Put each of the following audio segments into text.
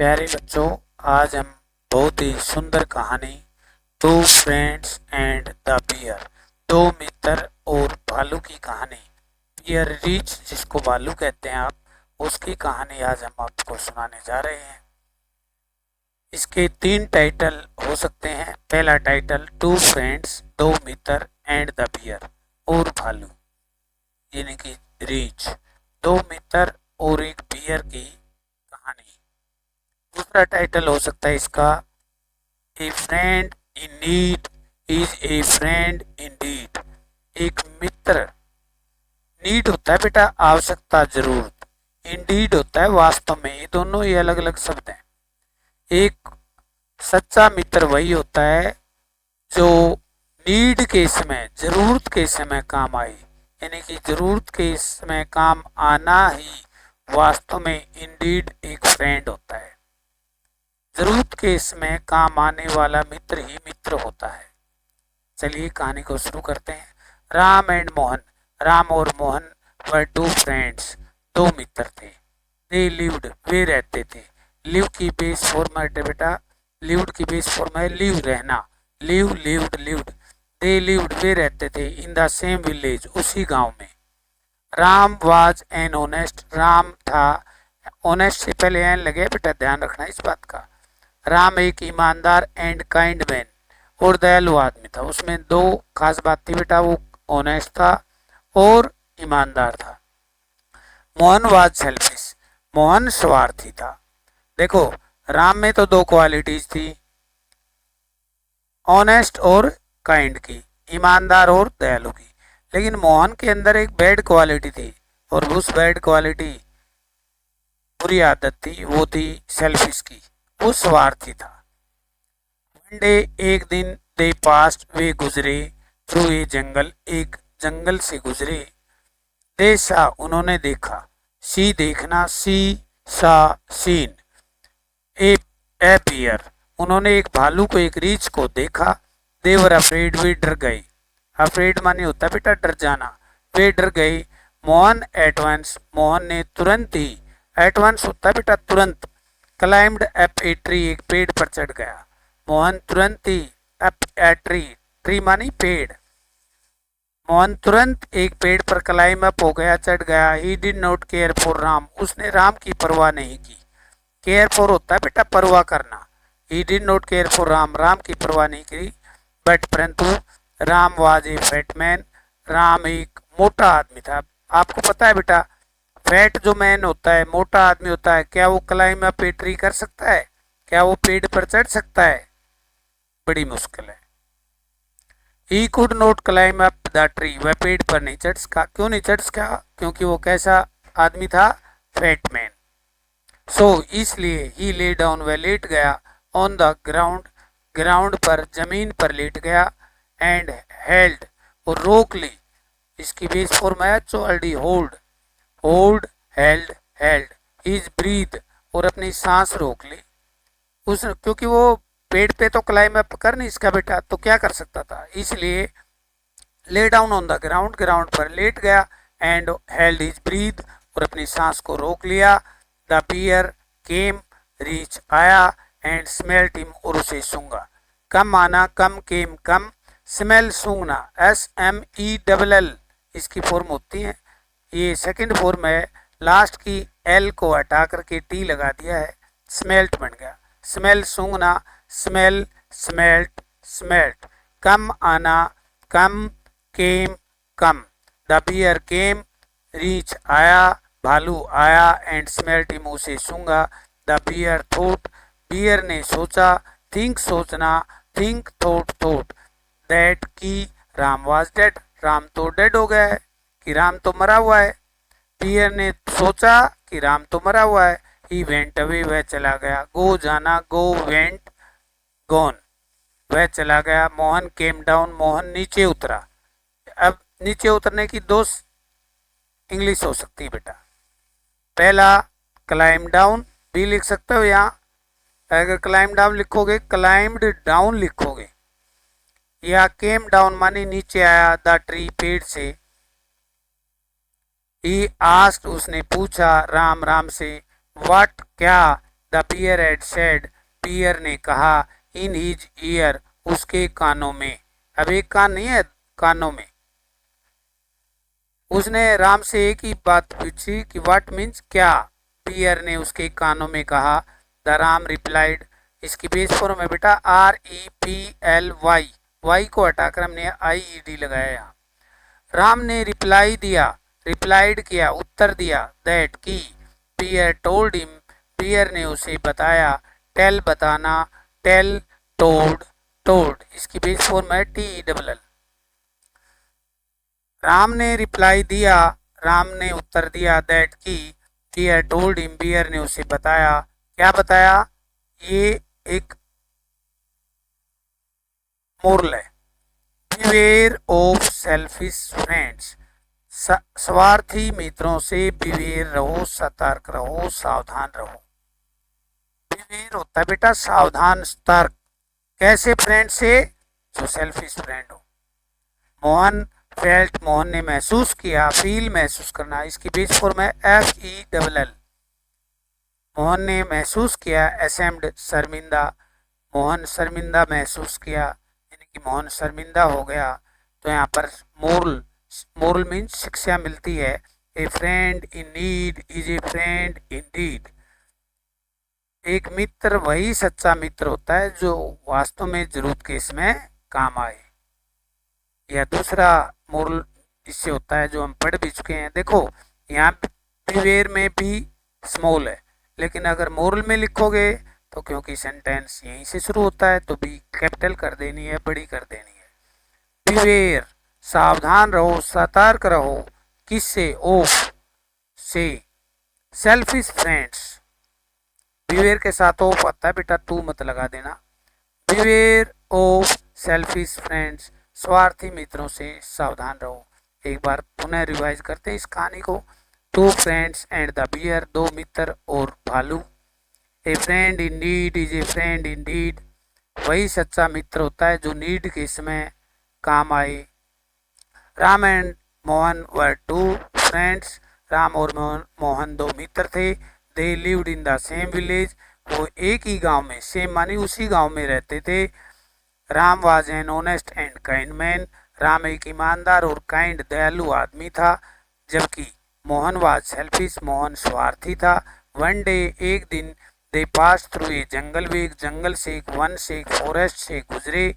प्यारे बच्चों, आज हम बहुत ही सुंदर कहानी two friends and the bear, दो मित्र और भालू की कहानी, बियर रिच जिसको भालू कहते हैं आप, उसकी कहानी आज हम आपको सुनाने जा रहे हैं। इसके 3 टाइटल हो सकते हैं। पहला टाइटल टू फ्रेंड्स, दो मित्र एंड द बियर और भालू, यानी कि रिच, दो मित्र और एक बियर की कहानी। दूसरा टाइटल हो सकता है इसका ए friend in need is a friend Indeed. एक मित्र, नीड होता है बेटा आवश्यकता, जरूरत, इंडीड होता है वास्तव में। ये दोनों ही अलग अलग शब्द हैं। एक सच्चा मित्र वही होता है जो नीड के समय, जरूरत के समय काम आए, यानी कि जरूरत के समय काम आना ही वास्तव में इंडीड एक फ्रेंड होता है। जरूरत के समय काम आने वाला मित्र ही मित्र होता है। चलिए कहानी को शुरू करते हैं। राम एंड मोहन, राम और मोहन वर टू फ्रेंड्स, दो मित्र थे। दे लिव्ड, वे रहते थे। लिव की बेस फॉर्म है बेटा, लिव्ड की बेस फॉर्म है लिव, रहना। Live, lived, lived. They lived, वे रहते थे। इन द सेम विलेज, उसी गांव में। Ram was an honest, Ram था, ऑनेस्ट से पहले एन लगे बेटा, ध्यान रखना इस बात का। राम एक ईमानदार एंड काइंड मैन और दयालु आदमी था। उसमें दो खास बात थी बेटा, वो ऑनेस्ट था और ईमानदार था। मोहन वाज सेल्फिश, मोहन स्वार्थी था। देखो, राम में तो दो क्वालिटीज थी, ऑनेस्ट और काइंड की, ईमानदार और दयालु की। लेकिन मोहन के अंदर एक बैड क्वालिटी थी, और उस बैड क्वालिटी, बुरी आदत थी, वो थी सेल्फिश की, वो स्वार्थी था। वन डे, एक दिन, दे पास्ट, वे गुजरे, थ्रू ए जंगल, एक जंगल से गुजरे। दे सा, उन्होंने देखा, सी देखना, सी सा सीन, ए बियर, उन्होंने एक भालू को, एक रीछ को देखा। दे वर अफ्रेड, वे डर गए। अफ्रेड माने होता है बेटा डर जाना, वे डर गए। मोहन एट वंस, मोहन ने तुरंत ही, एट वंस होता है बेटा तुरंत। क्लाइम्ड अप ए ट्री, एक पेड़ पर चढ़ गया। मोहन तुरंत ही, अप ए ट्री, ट्री मानी पेड़, मोहन तुरंत एक पेड़ पर क्लाइम अप हो गया, चढ़ गया। He did not care for Ram, उसने राम की परवाह नहीं की। केयर फॉर होता है बेटा परवाह करना। ही did not care for Ram, Ram की परवाह नहीं की। बट परंतु, Ram was a fat man, Ram एक मोटा आदमी था। आपको पता है बेटा, फैट जो मैन होता है, मोटा आदमी होता है, क्या वो क्लाइम अप ए ट्री कर सकता है? क्या वो पेड़ पर चढ़ सकता है? बड़ी मुश्किल है। ही could not climb up the tree, वह पेड़ पर नहीं चढ़ सका। क्यों नहीं चढ़ सका? क्योंकि वो कैसा आदमी था? Fat man. सो इसलिए ही ले डाउन, वह लेट गया। ऑन द ग्राउंड, ग्राउंड पर, जमीन पर लेट गया। एंड हेल्ड, और रोक ली, इसकी बेस फॉर्म है already hold, hold, held, held. Is breath, और अपनी सांस रोक ली। उस, क्योंकि वो पेड़ पे तो क्लाइम अप कर नहीं इसका बेटा, तो क्या कर सकता था, इसलिए ले down on the ground, ground पर लेट गया। एंड हेल्ड हिज ब्रीथ, और अपनी सांस को रोक लिया। द बियर केम, रीच आया। एंड स्मेल्ट हिम, और उसे सूंघा। कम आना, कम, केम कम, स्मेल सूंघना, SMELL इसकी फॉर्म होती है। ये सेकंड फॉर्म है, लास्ट की L को हटा करके T लगा दिया है, स्मेल्ट बन गया। स्मेल सूंघना, स्मेल, स्मेल्ट, स्मेल्ट। कम आना, come, came come. The bear came, reach आया, भालू आया। एंड स्मेल्ट हिम, उसे सूंघा। द बियर थॉट, बियर ने सोचा। थिंक सोचना, थिंक, थॉट, थॉट। दैट की राम वाज डेड, राम तो डेड हो गया है, कि राम तो मरा हुआ है। बियर ने सोचा कि राम तो मरा हुआ है। ही वेंट अवे, वह चला गया। गो जाना, गो, वेंट, गॉन, वह चला गया। मोहन केम डाउन, मोहन नीचे उतरा। अब नीचे उतरने की दो इंग्लिश हो सकती है बेटा। पहला क्लाइम डाउन भी लिख सकते हो यहाँ, अगर क्लाइम डाउन लिखोगे, क्लाइम्ड डाउन लिखोगे, या केम डाउन माने नीचे आया, द ट्री, पेड़ से। ही आस्क्ड, उसने पूछा, राम, राम से। व्हाट, क्या? The bear had said, bear ने कहा, इन हिज ईयर, उसके कानों में। अब एक कान नहीं है, कानों में। उसने राम से एक ही बात पूछी कि व्हाट मीन्स, क्या। बियर ने उसके कानों में कहा। द राम रिप्लाइड, इसकी बेस फॉर्म है बेटा REPLY, वाई को हटाकर हमने IED लगाया यहाँ। राम ने रिप्लाई दिया, रिप्लाइड किया, उत्तर दिया, दैट की। पियर टोल्ड हिम, पियर ने उसे बताया। टेल बताना, टेल, टोल्ड, टोल्ड, इसकी बेस फॉर्म है TELL। राम ने रिप्लाई दिया, राम ने उत्तर दिया, दैट की। पियर टोल्ड हिम, पियर ने उसे बताया। क्या बताया? ये एक मोरल है। बिवेयर ऑफ सेल्फिश फ्रेंड्स, स्वार्थी मित्रों से बिवेयर रहो, सतर्क रहो, सावधान रहो। बिवेयर होता है बेटा सावधान, सतर्क। कैसे फ्रेंड से? जो सेल्फिश फ्रेंड हो। मोहन फेल्ट, मोहन ने महसूस किया, फील महसूस करना, इसकी बेस फॉर्म है FELL। मोहन ने महसूस किया, असेम्ड, शर्मिंदा, मोहन शर्मिंदा महसूस किया, यानी कि मोहन शर्मिंदा हो गया। तो यहाँ पर मोरल, मोरल मीन्स शिक्षा मिलती है। ए friend in need is a friend Indeed. एक मित्र वही सच्चा मित्र होता है जो वास्तव में जरूरत के इसमें काम आए। यह दूसरा मोरल इससे होता है जो हम पढ़ भी चुके हैं। देखो यहाँ बिवेयर में भी स्मॉल है, लेकिन अगर मोरल में लिखोगे तो क्योंकि सेंटेंस यहीं से शुरू होता है तो भी कैपिटल कर देनी है, बड़ी कर देनी है। बिवेयर, सावधान रहो, सतर्क रहो। किससे? ऑफ, से। सेल्फिश फ्रेंड्स, बिवेयर के साथ ऑफ आता है बेटा, टू मत लगा देना। बिवेयर ऑफ सेल्फिश फ्रेंड्स, स्वार्थी मित्रों से सावधान रहो। एक बार पुनः रिवाइज करते हैं इस कहानी को। Two friends and the bear, दो मित्र और भालू। A friend in need is a friend indeed, वही सच्चा मित्र होता है जो नीड के समय काम आए। Ram and Mohan were two friends, Ram और मोहन दो मित्र थे। They lived in the same village, वो एक ही गांव में, सेम मानी उसी गांव में रहते थे। Ram was an honest and kind man, Ram एक ईमानदार और काइंड दयालु आदमी था, जबकि मोहन वाज सेल्फिश, मोहन स्वार्थी था। वन डे, एक दिन, दे पास थ्रू ए जंगल, वे एक जंगल से, एक वन से, एक फॉरेस्ट से गुजरे।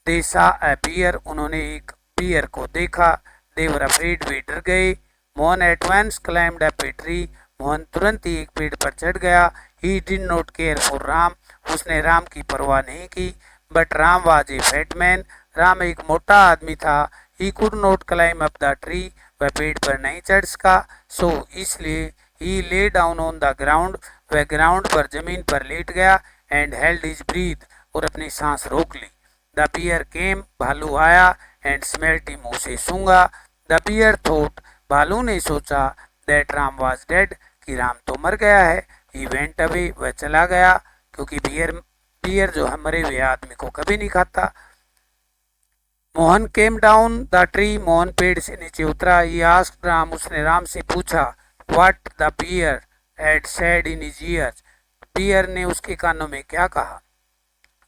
दे सा अ बियर, उन्होंने एक बियर को देखा। दे वर अफ्रेड, वे डर गए। Mohan at once climbed up a tree, Mohan तुरंत ही एक पेड़ पर चढ़ गया। He did not care for Ram, उसने राम की परवाह नहीं की। But Ram was a fat man, Ram एक मोटा आदमी था। He could not climb up the tree, वह पेड़ पर नहीं चढ़ सका। सो इसलिए ही lay down on the ground, वह ग्राउंड पर, जमीन पर लेट गया। एंड हेल्ड हिज ब्रीथ, और अपनी सांस रोक ली। द बियर केम, भालू आया। एंड स्मेल्ट हिम, उसे सूंघा। द बियर थॉट, भालू ने सोचा, दैट राम वाज डेड, कि राम तो मर गया है। ही वेंट अवे, वह चला गया, क्योंकि बियर जो है मरे हुए आदमी को कभी नहीं खाता। Mohan came down the tree, Mohan पेड़ से नीचे उतरा। ही आस्क्ड राम, उसने राम से पूछा, what the bear had said in his ears, bear ने उसके कानों में क्या कहा।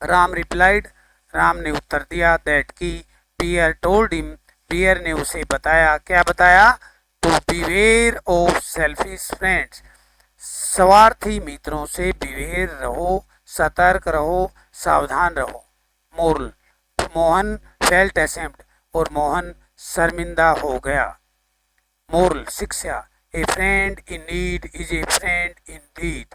राम रिप्लाइड, राम ने उत्तर दिया, दैट की। बियर टोल्ड हिम, बियर ने उसे बताया। क्या बताया? To beware of selfish friends, स्वार्थी मित्रों से बिवेयर रहो, सतर्क रहो, सावधान रहो। मोरल, मोहन फेल्ट असेम्ड, और मोहन शर्मिंदा हो गया। मोरल, शिक्षा, a friend in need is a friend indeed,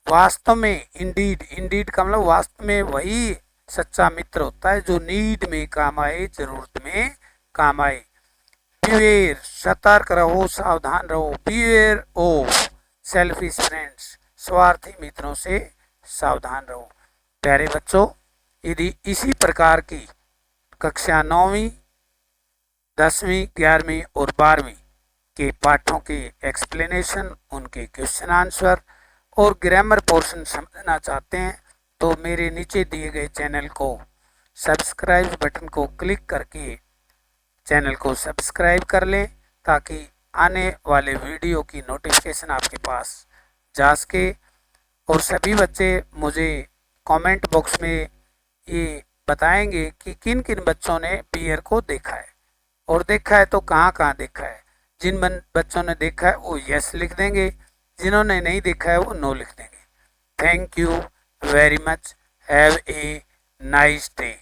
वास्तव में, इंडीड, इंडीड का मतलब वास्तव में वही सच्चा मित्र होता है जो नीड में काम आए, जरूरत में काम आए। बिवेयर, सतर्क रहो, सावधान रहो। बिवेयर ऑफ सेल्फिश फ्रेंड्स, स्वार्थी मित्रों से सावधान रहो। प्यारे बच्चों, यदि इसी प्रकार की कक्षा 9वीं, 10वीं, 11वीं और 12वीं के पाठों के एक्सप्लेनेशन, उनके क्वेश्चन आंसर और ग्रामर पोर्शन समझना चाहते हैं तो मेरे नीचे दिए गए चैनल को सब्सक्राइब बटन को क्लिक करके चैनल को सब्सक्राइब कर लें, ताकि आने वाले वीडियो की नोटिफिकेशन आपके पास जा सके। और सभी बच्चे मुझे कमेंट बॉक्स में ये बताएंगे कि किन किन बच्चों ने बियर को देखा है, और देखा है तो कहाँ कहाँ देखा है। जिन बच्चों ने देखा है वो यस लिख देंगे, जिन्होंने नहीं देखा है वो नो लिख देंगे। Thank you very much, have a nice day.